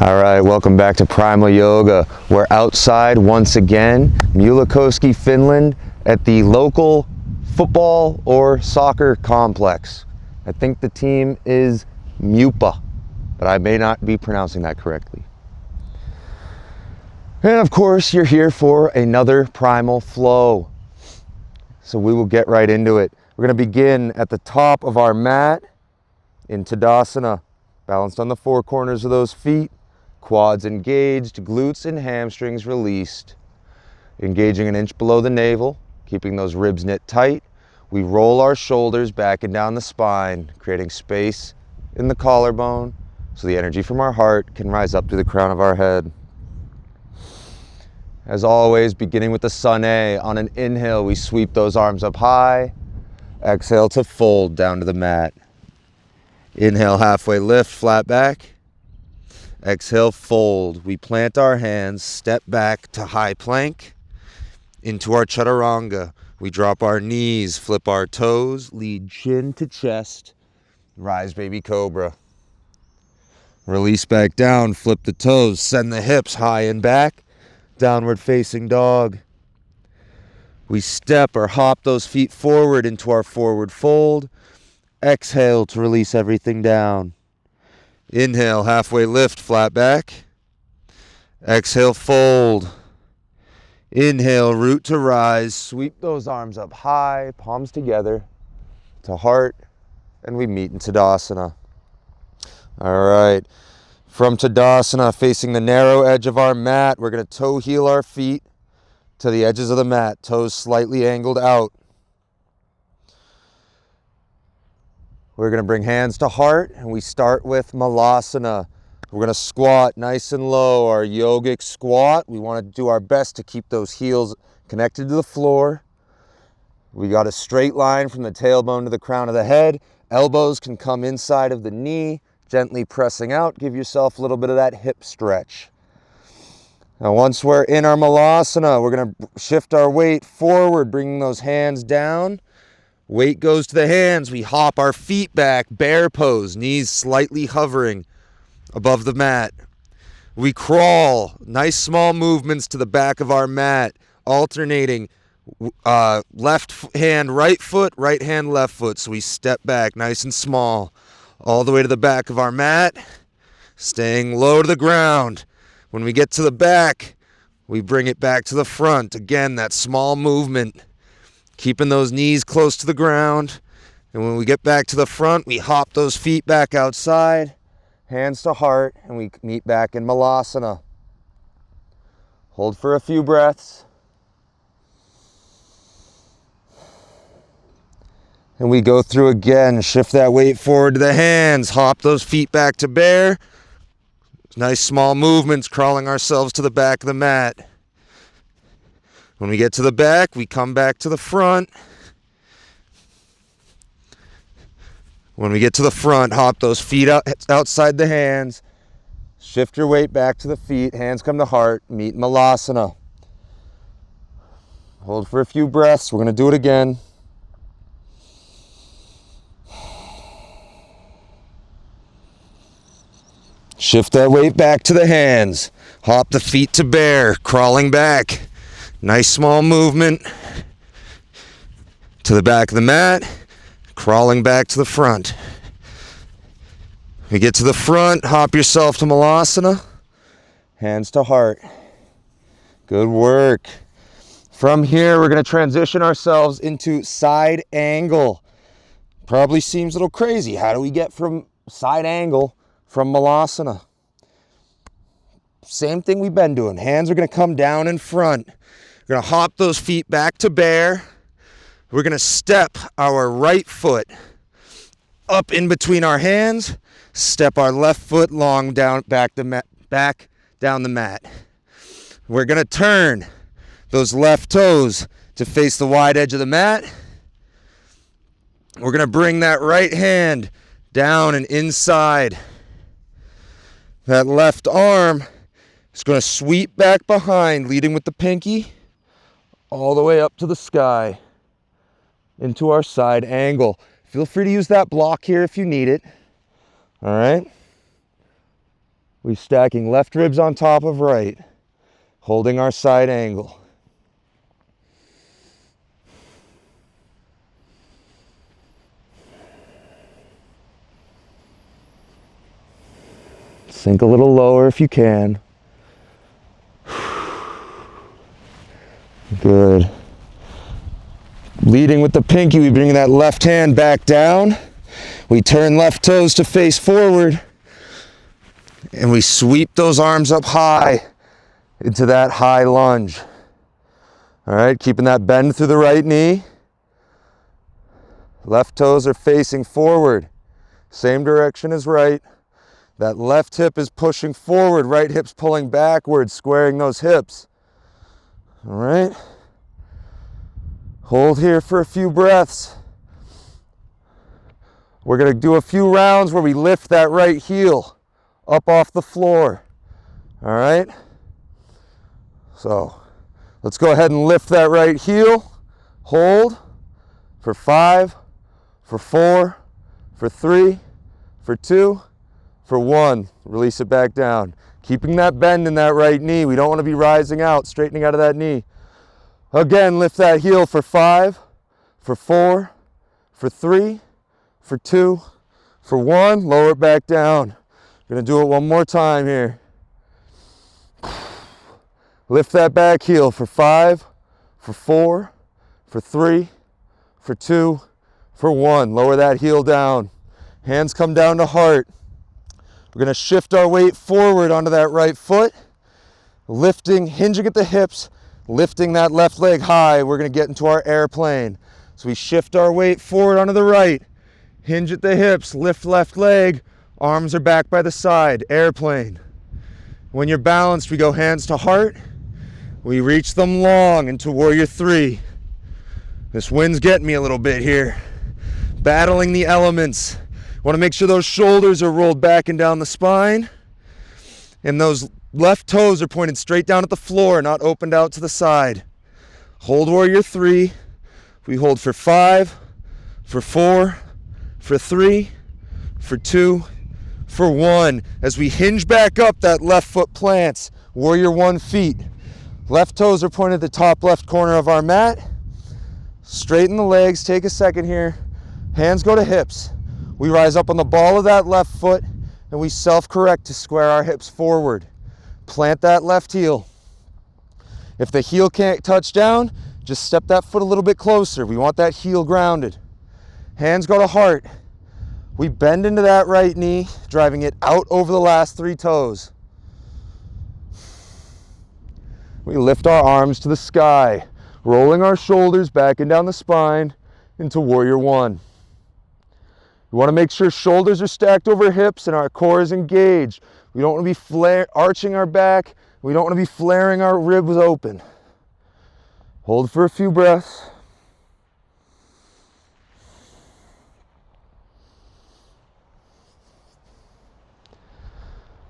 All right, welcome back to Primal Yoga. We're outside once again, Myllykoski, Finland, at the local football or soccer complex. I think the team is Mupa, but I may not be pronouncing that correctly. And of course, you're here for another Primal Flow. So we will get right into it. We're going to begin at the top of our mat in Tadasana, balanced on the four corners of those feet. Quads engaged, glutes and hamstrings released. Engaging an inch below the navel, keeping those ribs knit tight. We roll our shoulders back and down the spine, creating space in the collarbone so the energy from our heart can rise up through the crown of our head. As always, beginning with the sun A. On an inhale, we sweep those arms up high. Exhale to fold down to the mat. Inhale, halfway lift, flat back. Exhale, fold. We plant our hands, step back to high plank. Into our chaturanga. We drop our knees, flip our toes, lead chin to chest. Rise, baby cobra. Release back down, flip the toes, send the hips high and back. Downward facing dog. We step or hop those feet forward into our forward fold. Exhale to release everything down. Inhale, halfway lift, flat back. Exhale, fold. Inhale, root to rise. Sweep those arms up high, palms together to heart, and we meet in Tadasana. All right. From Tadasana, facing the narrow edge of our mat, we're going to toe heel our feet to the edges of the mat, toes slightly angled out. We're going to bring hands to heart, and we start with Malasana. We're going to squat nice and low, our yogic squat. We want to do our best to keep those heels connected to the floor. We got a straight line from the tailbone to the crown of the head. Elbows can come inside of the knee, gently pressing out. Give yourself a little bit of that hip stretch. Now, once we're in our Malasana, we're going to shift our weight forward, bringing those hands down. Weight goes to the hands. We hop our feet back, bear pose, knees slightly hovering above the mat. We crawl, nice small movements to the back of our mat, alternating left hand, right foot, right hand, left foot. So we step back nice and small, all the way to the back of our mat, staying low to the ground. When we get to the back, we bring it back to the front. Again, that small movement. Keeping those knees close to the ground. And when we get back to the front, we hop those feet back outside, hands to heart, and we meet back in Malasana. Hold for a few breaths. And we go through again. Shift that weight forward to the hands. Hop those feet back to bear. Nice small movements, crawling ourselves to the back of the mat. When we get to the back, we come back to the front. When we get to the front, hop those feet outside the hands. Shift your weight back to the feet. Hands come to heart. Meet Malasana. Hold for a few breaths. We're going to do it again. Shift that weight back to the hands. Hop the feet to bear, crawling back. Nice small movement to the back of the mat, crawling back to the front. We get to the front, hop yourself to Malasana, hands to heart. Good work. From here, we're going to transition ourselves into side angle. Probably seems a little crazy. How do we get from side angle from Malasana? Same thing we've been doing. Hands are going to come down in front. We're going to hop those feet back to bear. We're going to step our right foot up in between our hands. Step our left foot long down back down the mat. We're going to turn those left toes to face the wide edge of the mat. We're going to bring that right hand down and inside. That left arm is going to sweep back behind, leading with the pinky, all the way up to the sky, into our side angle. Feel free to use that block here if you need it. All right. We're stacking left ribs on top of right, holding our side angle. Sink a little lower if you can. Good. Leading with the pinky, we bring that left hand back down. We turn left toes to face forward. And we sweep those arms up high into that high lunge. All right, keeping that bend through the right knee. Left toes are facing forward. Same direction as right. That left hip is pushing forward, right hip's pulling backwards, squaring those hips. All right. Hold here for a few breaths. We're going to do a few rounds where we lift that right heel up off the floor. All right. So let's go ahead and lift that right heel. Hold for 5, for 4, for 3, for 2, for 1. Release it back down. Keeping that bend in that right knee. We don't want to be rising out, straightening out of that knee. Again, lift that heel for 5, for 4, for 3, for 2, for 1. Lower it back down. We're going to do it one more time here. Lift that back heel for 5, for 4, for 3, for 2, for 1. Lower that heel down. Hands come down to heart. We're going to shift our weight forward onto that right foot. Lifting, hinging at the hips, lifting that left leg high. We're going to get into our airplane. So we shift our weight forward onto the right. Hinge at the hips, lift left leg. Arms are back by the side, airplane. When you're balanced, we go hands to heart. We reach them long into warrior 3. This wind's getting me a little bit here. Battling the elements. Want to make sure those shoulders are rolled back and down the spine. And those left toes are pointed straight down at the floor, not opened out to the side. Hold warrior 3. We hold for 5, for 4, for 3, for 2, for 1. As we hinge back up, that left foot plants. Warrior 1 feet. Left toes are pointed at the top left corner of our mat. Straighten the legs. Take a second here. Hands go to hips. We rise up on the ball of that left foot and we self-correct to square our hips forward. Plant that left heel. If the heel can't touch down, just step that foot a little bit closer. We want that heel grounded. Hands go to heart. We bend into that right knee, driving it out over the last 3 toes. We lift our arms to the sky, rolling our shoulders back and down the spine into warrior 1. We want to make sure shoulders are stacked over hips and our core is engaged. We don't want to be arching our back. We don't want to be flaring our ribs open. Hold for a few breaths.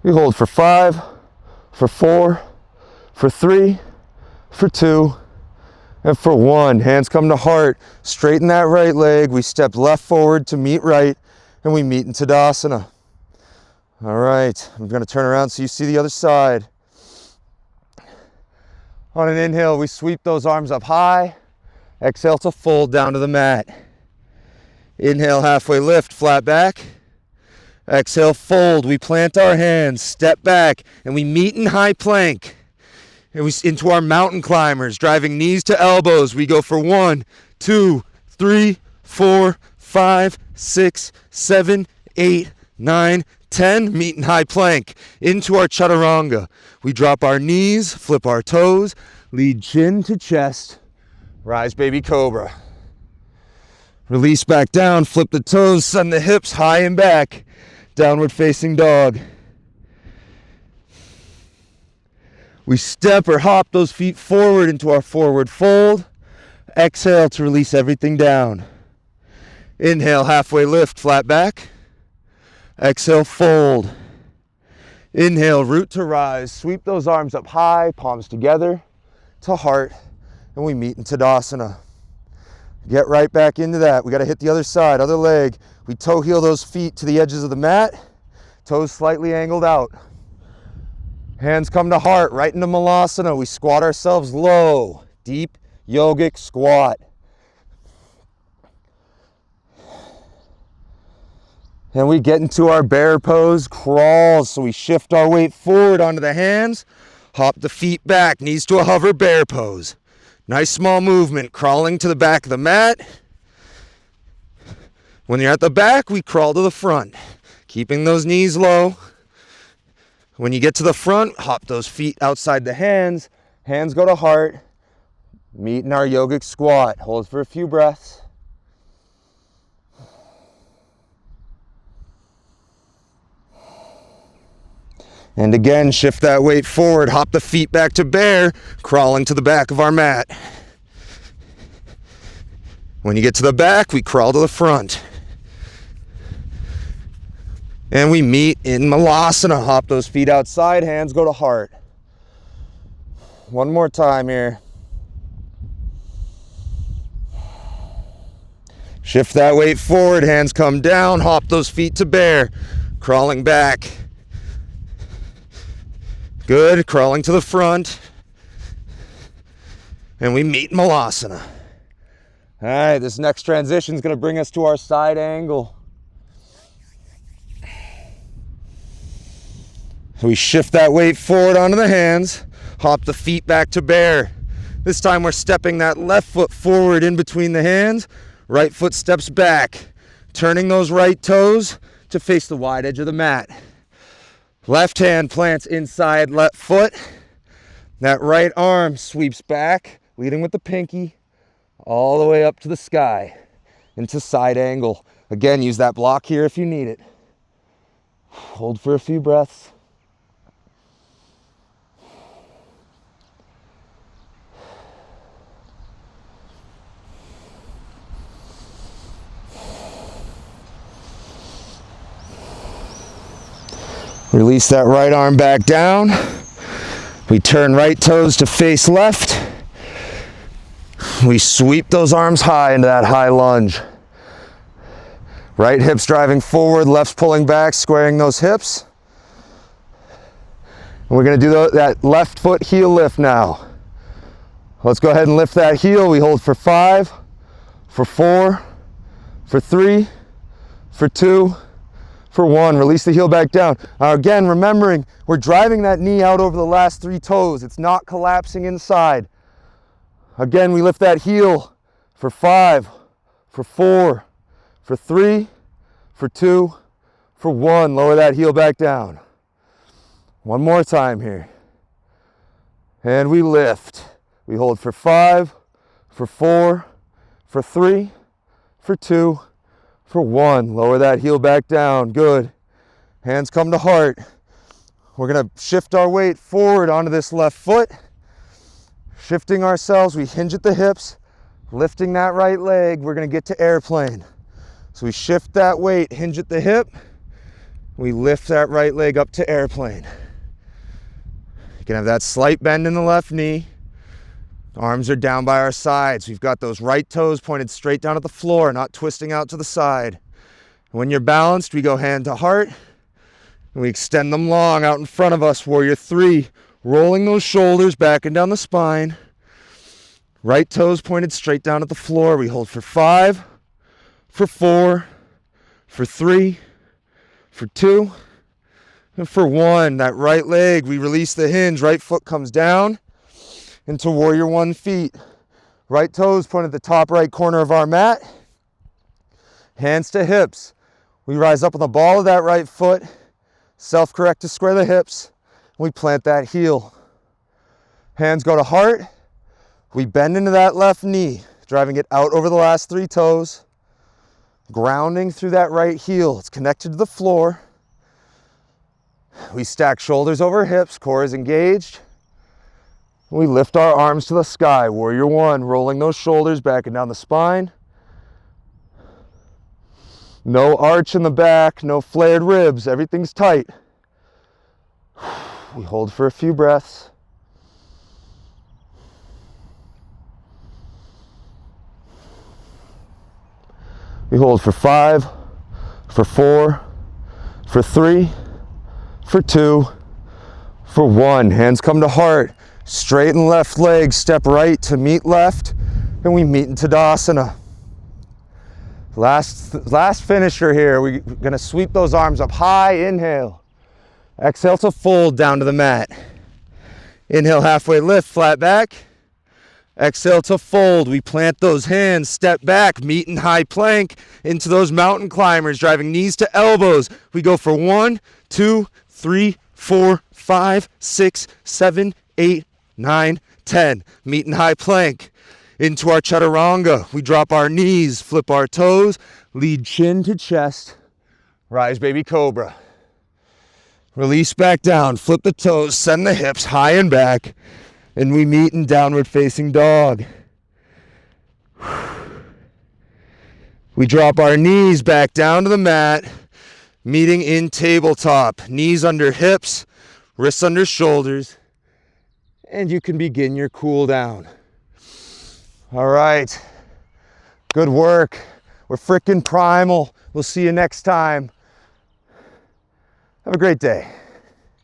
We hold for 5, for 4, for 3, for 2, and for 1. Hands come to heart. Straighten that right leg. We step left forward to meet right, and we meet in Tadasana. All right, I'm going to turn around so you see the other side. On an inhale, we sweep those arms up high. Exhale to fold down to the mat. Inhale, halfway lift, flat back. Exhale, fold. We plant our hands, step back, and we meet in high plank. And we into our mountain climbers, driving knees to elbows. We go for 1, 2, 3, 4, 5, 6, 7, 8, 9, 10. Meet in high plank. Into our chaturanga. We drop our knees, flip our toes, lead chin to chest. Rise, baby cobra. Release back down, flip the toes, send the hips high and back. Downward facing dog. We step or hop those feet forward into our forward fold. Exhale to release everything down. Inhale, halfway lift, flat back. Exhale, fold. Inhale, root to rise. Sweep those arms up high, palms together to heart, and we meet in Tadasana. Get right back into that. We got to hit the other side, other leg. We toe heel those feet to the edges of the mat. Toes slightly angled out. Hands come to heart, right into Malasana. We squat ourselves low, deep yogic squat. And we get into our bear pose crawls. So we shift our weight forward onto the hands, hop the feet back, knees to a hover bear pose. Nice small movement, crawling to the back of the mat. When you're at the back, we crawl to the front, keeping those knees low. When you get to the front, hop those feet outside the hands. Hands go to heart. Meet in our yogic squat. Hold for a few breaths. And again, shift that weight forward. Hop the feet back to bear, crawling to the back of our mat. When you get to the back, we crawl to the front. And we meet in Malasana. Hop those feet outside, hands go to heart. One more time here. Shift that weight forward, hands come down, hop those feet to bear, crawling back. Good, crawling to the front. And we meet in Malasana. All right, this next transition is going to bring us to our side angle. We shift that weight forward onto the hands, hop the feet back to bear. This time we're stepping that left foot forward in between the hands, right foot steps back, turning those right toes to face the wide edge of the mat. Left hand plants inside left foot. That right arm sweeps back, leading with the pinky, all the way up to the sky, into side angle. Again, use that block here if you need it. Hold for a few breaths. Release that right arm back down. We turn right toes to face left. We sweep those arms high into that high lunge. Right hips driving forward, left's pulling back, squaring those hips. And we're gonna do that left foot heel lift now. Let's go ahead and lift that heel. We hold for 5, for 4, for 3, for 2, for 1. Release the heel back down. Now again, remembering we're driving that knee out over the last 3 toes. It's not collapsing inside. Again, we lift that heel for 5, for 4, for 3, for 2, for 1. Lower that heel back down. One more time here. And we lift. We hold for 5, for 4, for 3, for 2, for 1. Lower that heel back down. Good. Hands come to heart. We're going to shift our weight forward onto this left foot. Shifting ourselves, we hinge at the hips, lifting that right leg. We're going to get to airplane. So we shift that weight, hinge at the hip. We lift that right leg up to airplane. You can have that slight bend in the left knee. Arms are down by our sides. We've got those right toes pointed straight down at the floor, not twisting out to the side. When you're balanced, we go hand to heart. And we extend them long out in front of us. Warrior 3, rolling those shoulders back and down the spine. Right toes pointed straight down at the floor. We hold for 5, for 4, for 3, for 2, and for 1. That right leg, we release the hinge. Right foot comes down into warrior 1 feet. Right toes point at the top right corner of our mat. Hands to hips. We rise up on the ball of that right foot. Self-correct to square the hips. We plant that heel. Hands go to heart. We bend into that left knee, driving it out over the last 3 toes. Grounding through that right heel. It's connected to the floor. We stack shoulders over hips, core is engaged. We lift our arms to the sky. Warrior 1, rolling those shoulders back and down the spine. No arch in the back, no flared ribs, everything's tight. We hold for a few breaths. We hold for 5, for 4, for 3, for 2, For 1, hands come to heart, straighten left leg, step right to meet left, and we meet in Tadasana. Last finisher here. We're gonna sweep those arms up high, inhale. Exhale to fold down to the mat. Inhale, halfway lift, flat back. Exhale to fold. We plant those hands, step back, meet in high plank into those mountain climbers, driving knees to elbows. We go for 1, 2, 3, 4, 5, 6, 7, 8, 9, 10. Meet in high plank. Into our chaturanga. We drop our knees, flip our toes, lead chin to chest. Rise baby cobra. Release back down, flip the toes, send the hips high and back, and we meet in downward facing dog. We drop our knees back down to the mat, meeting in tabletop. Knees under hips, wrists under shoulders, and you can begin your cool down. All right, good work. We're freaking primal. We'll see you next time. Have a great day.